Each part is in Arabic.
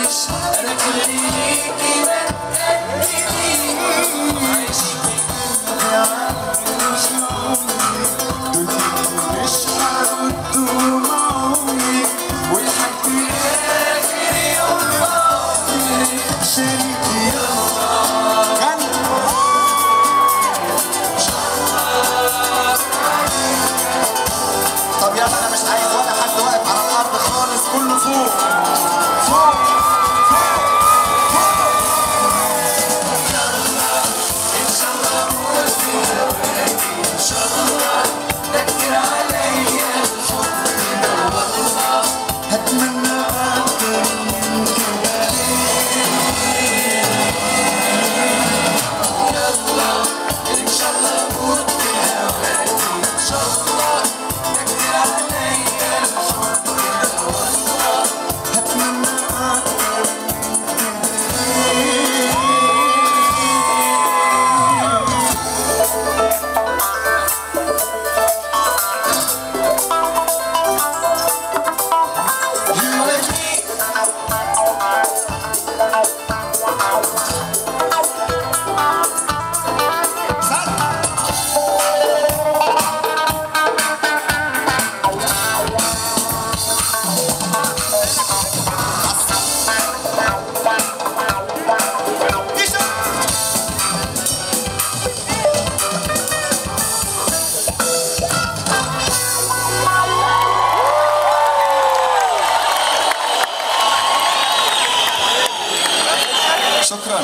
أنا كل ليكي بتقدميني عايش فيك يا مش هرد دموعي ولحد آخر يوم عمري شريكي يلا طب يلا انا مش عايز ولا حد واقف على الارض خالص كله فوق فوق فوق فوق يلا ان شاء الله اموت بهواكي ان شاء الله ده كتير عليا الحب ده والله هتمنى اكتر من كده يلا ان شاء الله اموت بهواكي ان شاء الله شكرا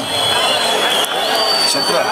شكرا